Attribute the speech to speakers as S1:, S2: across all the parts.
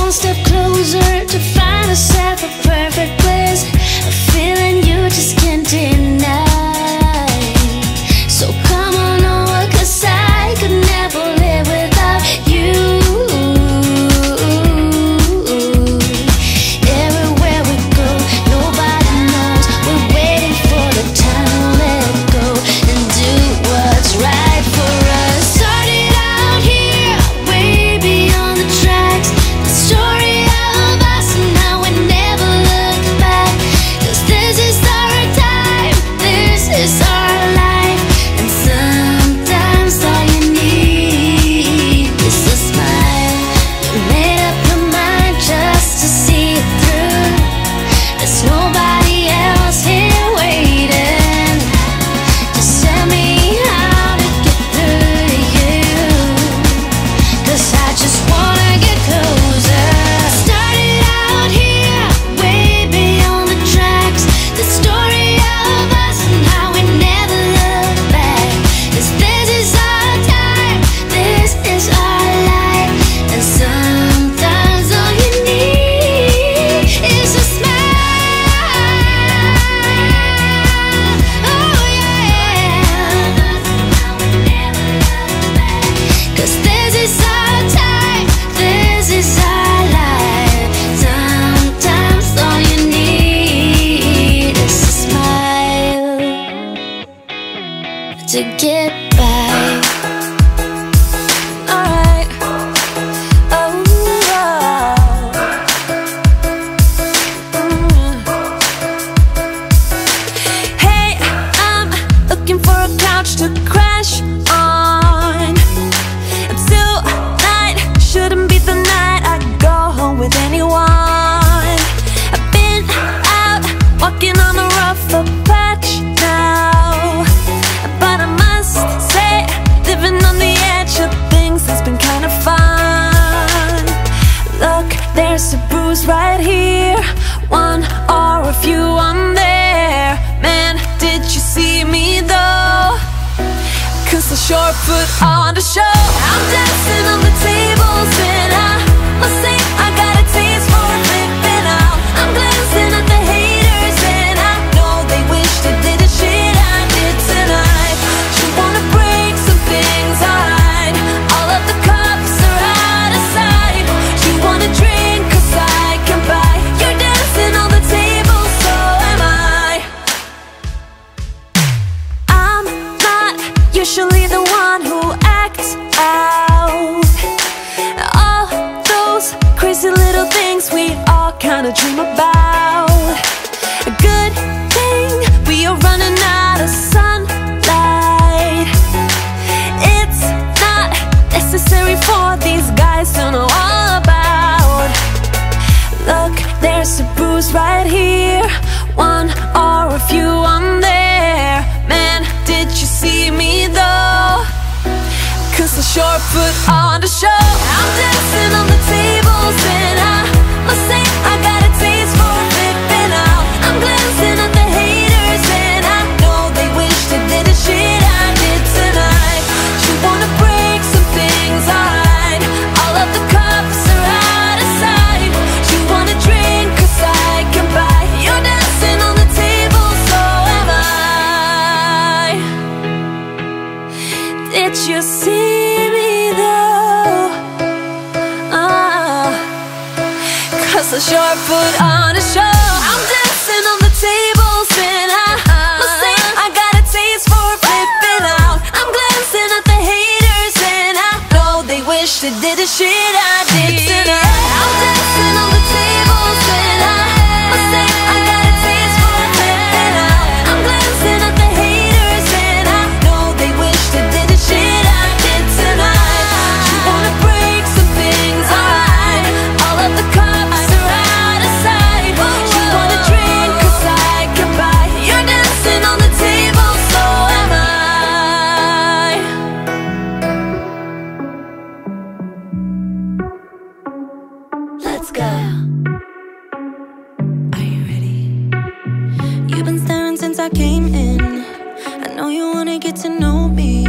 S1: one step closer to find yourself a perfect place, a feeling you just can't deny. So come on over, 'cause I could never live without you. Everywhere we go, nobody knows we're waiting for the time to let go and do what's right for us. Started out here, way beyond the tracks, the story of us and now we never look back. 'Cause this is our time, this is our life, and sometimes all you need is a smile. You made up your mind just to see it through. There's nobody else here waiting. Just tell me how to get through to you, 'cause I just wanna get closer. Started out here, way beyond the tracks, the story of us and how we never look back. 'Cause this is our time, this is our life, and sometimes all you need is a smile. Oh yeah. 'Cause this is our time, this is our life. Sometimes all you need is a smile to get by. Alright. Oh. Hey, I'm looking for a couch to crash on. Tonight shouldn't be the night I go home with anyone. I've been out walking on a rougher patch now, but I must say, living on the edge of things has been kind of fun. Look, there's a bruise right here, one or a few on there. Man, did you see me though? 'Cause I sure put on the show. I'm dancing on the tables and I must say I got a taste for flipping out. I'm glancing at the haters and I know they wish they did the shit I did tonight. You wanna break some things, alright. All of the cups are out of sight. You wanna drink 'cause I can buy. You're dancing on the table, so am I. I'm not usually the one who acts out. All those crazy little things we all kinda dream about. A good thing we are running out of sunlight. It's not necessary for these guys to know all about. Look, there's a bruise right here, one or a few on there. Man, did you see me though? 'Cause I sure put on the show. I'm dancing on the tables and I must say I got a taste for flipping out. I'm glancing at the haters and I know they wish they did the shit I did tonight. You wanna break some things, alright. All of the cups are out of sight. You wanna drink 'cause I can buy. You're dancing on the table, so am I. Did you see me though? 'Cause I sure put on a show. I'm dancing on the tables and I must say I got a taste for flipping out. I'm glancing at the haters and I know they wish they did the shit I did tonight. I'm dancing on the tables and I must say I got a taste for flipping out. I'm glancing at the haters and I know they wish they did the shit I did tonight. You wanna break some things, alright. All of the cups are out of sight. You wanna drink 'cause I can buy. You're dancing on the table, so am I. Let's go. Are you ready? You've been staring since I came in. I know you wanna get to know me.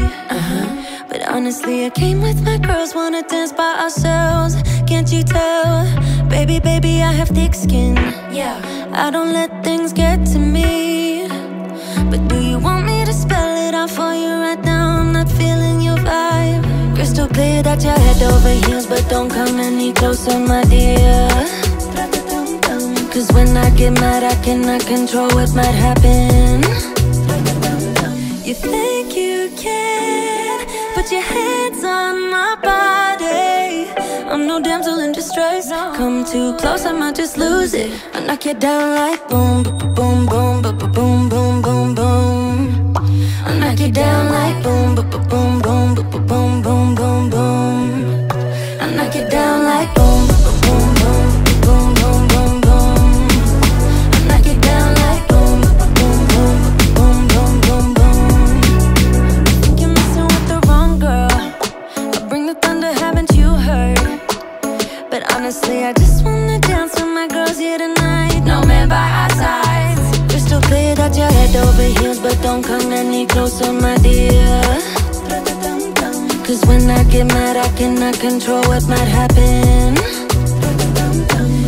S1: But honestly, I came with my girls, wanna dance by ourselves. can't you tell? Baby, baby, I have thick skin. Yeah, I don't let things get to me. But do you want me to spell it out for you right now? I'm not feeling your vibe. Crystal clear that you're head over heels, but don't come any closer, my dear. Cause when I get mad, I cannot control what might happen. You think you can put your hands on my body. I'm no damsel in distress. Come too close, I might just lose it. I knock you down like boom, boom, boom, boom, boom, boom, boom, boom. I knock you down like boom, boom, boom, boom, boom, boom, boom, boom. I knock you down like boom, boom, boom, boom, boom, boom, boom. I knock you down like boom, boom, boom, boom, boom, boom, boom. I think you're messing with the wrong girl. I bring the thunder, haven't you heard? But honestly, I just wanna dance with my girls here tonight. No man by our sides. Crystal clear that you're head over heels, but don't come any closer, my dear. Cause when I get mad, I cannot control what might happen.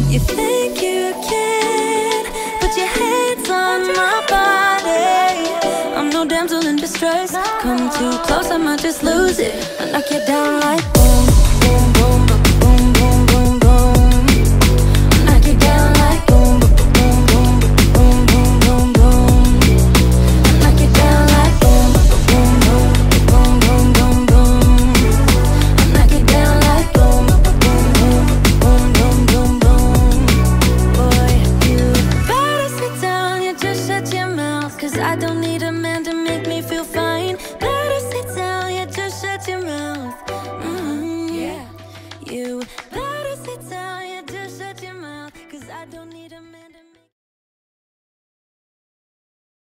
S1: You think you can put your hands on my body. I'm no damsel in distress. Come too close, I might just lose it. I knock you down like boom, boom, boom, boom, boom, boom, boom. I knock you down like boom, boom, boom, boom, boom, boom, boom. I knock you down like boom, boom, boom, boom, boom, boom, boom. I knock you down like boom, boom, boom, boom, boom, boom, boom. Boy, you better sit down, you just shut your mouth. Cause I don't need a man to make me feel fine. Better sit down, you just shut your mouth. Yeah, you better sit down, you just shut your mouth. Cause I don't need a man.